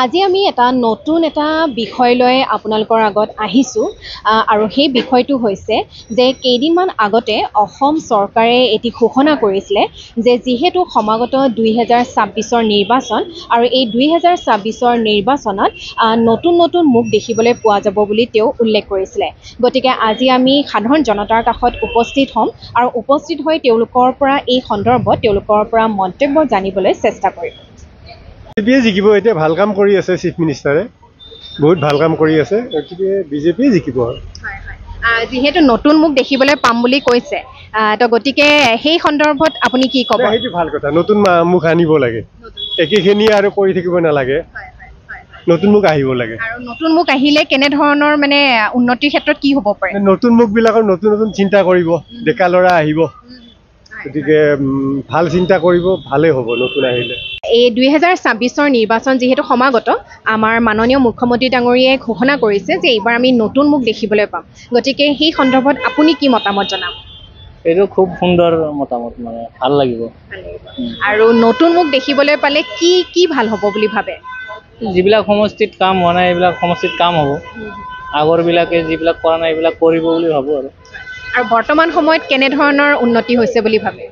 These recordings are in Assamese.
আজি আমি এটা নতুন বিষয় লৈ আপোনালোকৰ আগত আহিছোঁ আৰু সেই বিষয়টো হৈছে যে কেইদিনমান আগতে অসম চৰকাৰে এটি ঘোষণা কৰিছিলে যে যিহেতু সমাগত 2026ৰ নিৰ্বাচন আৰু এই 2026ৰ নিৰ্বাচনত নতুন মুখ দেখিবলৈ পোৱা যাব বুলি তেওঁ উল্লেখ কৰিছিলে। গতিকে আজি আমি সাধাৰণ জনতাৰ কাষত উপস্থিত হ'ম আৰু উপস্থিত হৈ তেওঁলোকৰ পৰা এই সন্দৰ্ভত তেওঁলোকৰ পৰা মন্তব্য জানিবলৈ চেষ্টা কৰিম। বিজেপিয়ে জিকিব। এতিয়া ভাল কাম কৰি আছে চিফ মিনিষ্টাৰে, বহুত ভাল কাম কৰি আছে, গতিকে বিজেপিয়ে জিকিব। যিহেতু নতুন মুখ দেখিবলৈ পাম বুলি কৈছে, তো গতিকে সেই সন্দৰ্ভত আপুনি কি ক'ব? সেইটো ভাল কথা, নতুন মুখ আনিব লাগে, একেখিনিয়ে আৰু কৰি থাকিব নালাগে, নতুন মুখ আহিব লাগে। আৰু নতুন মুখ আহিলে কেনেধৰণৰ মানে উন্নতিৰ ক্ষেত্ৰত কি হ'ব পাৰে? নতুন মুখবিলাকৰ নতুন চিন্তা কৰিব, ডেকা ল'ৰা আহিব, গতিকে ভাল চিন্তা কৰিব, ভালেই হ'ব নতুন আহিলে। এই 2026ৰ নিৰ্বাচন যিহেতু সমাগত, আমাৰ মাননীয় মুখ্যমন্ত্ৰী ডাঙৰীয়াই ঘোষণা কৰিছে যে এইবাৰ আমি নতুন মুখ দেখিবলৈ পাম। গতিকে সেই সন্দৰ্ভত আপুনি কি মতামত জনাব? এইটো খুব সুন্দৰ মতামত, মানে ভাল লাগিব। আৰু নতুন মুখ দেখিবলৈ পালে কি ভাল হ'ব বুলি ভাবে? যিবিলাক সমষ্টিত কাম হোৱা নাই এইবিলাক সমষ্টিত কাম হ'ব, আগৰবিলাকে যিবিলাক কৰা নাই এইবিলাক কৰিব বুলি ভাবোঁ। আৰু বৰ্তমান সময়ত কেনেধৰণৰ উন্নতি হৈছে বুলি ভাবে?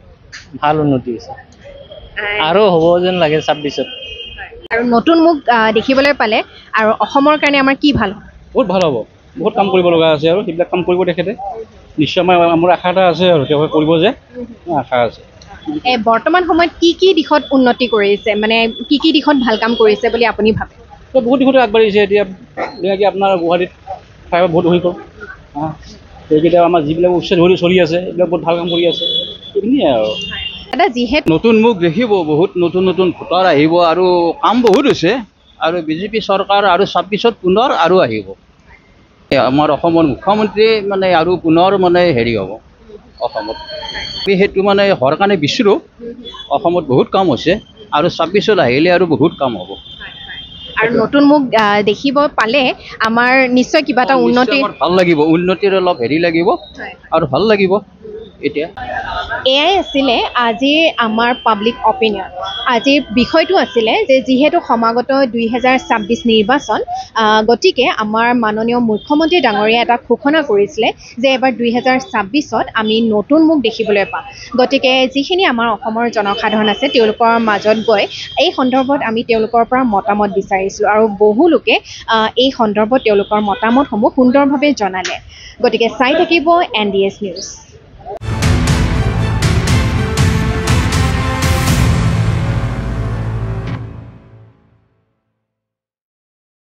ভাল উন্নতি হৈছে, আৰু হ'ব যেন লাগে 26ত। আৰু নতুন মুখ দেখিবলৈ পালে আৰু অসমৰ কাৰণে আমাৰ কি ভাল হ'ব? বহুত ভাল হ'ব, বহুত কাম কৰিব লগা আছে আৰু সেইবিলাক কাম কৰিব তেখেতে নিশ্চয়। মোৰ আশা এটা আছে আৰু তেওঁ কৰিব যে, আশা আছে। বৰ্তমান সময়ত কি দিশত উন্নতি কৰিছে, মানে কি দিশত ভাল কাম কৰিছে বুলি আপুনি ভাবে? বহুত দিশতে আগবাঢ়িছে। এতিয়া যেনেকৈ আপোনাৰ গুৱাহাটীত ফ্লাইঅভাৰ বহুত হৈ গ'ল, সেইকেইটা আমাৰ যিবিলাক উচ্চ ধৰি চলি আছে এইবিলাক বহুত ভাল কাম কৰি আছে, সেইখিনিয়ে আৰু। যিহেতু নতুন মুখ দেখিব, বহুত নতুন ভোটাৰ আহিব আৰু কাম বহুত হৈছে, আৰু বিজেপি চৰকাৰ আৰু 26ত পুনৰ আৰু আহিব। আমাৰ অসমৰ মুখ্যমন্ত্ৰী মানে আৰু পুনৰ মানে হেৰি হ'ব অসমত। সেইটো মানে হোৱাৰ কাৰণে বিচাৰোঁ, অসমত বহুত কাম হৈছে আৰু 26ত আহিলে আৰু বহুত কাম হ'ব। আৰু নতুন মুখ দেখিব পালে আমাৰ নিশ্চয় কিবা এটা উন্নতি ভাল লাগিব, উন্নতিৰ অলপ হেৰি লাগিব আৰু ভাল লাগিব। এতিয়া এয়াই আছিলে আজিৰ আমাৰ পাব্লিক অপিনিয়ন। আজিৰ বিষয়টো আছিলে যে যিহেতু সমাগত 2026 নিৰ্বাচন, গতিকে আমাৰ মাননীয় মুখ্যমন্ত্ৰী ডাঙৰীয়াই এটা ঘোষণা কৰিছিলে যে এবাৰ 2026ত আমি নতুন মুখ দেখিবলৈ পাম। গতিকে যিখিনি আমাৰ অসমৰ জনসাধাৰণ আছে তেওঁলোকৰ মাজত গৈ এই সন্দৰ্ভত আমি তেওঁলোকৰ পৰা মতামত বিচাৰিছিলোঁ, আৰু বহু লোকে এই সন্দৰ্ভত তেওঁলোকৰ মতামতসমূহ সুন্দৰভাৱে জনালে। গতিকে চাই থাকিব NDS নিউজ।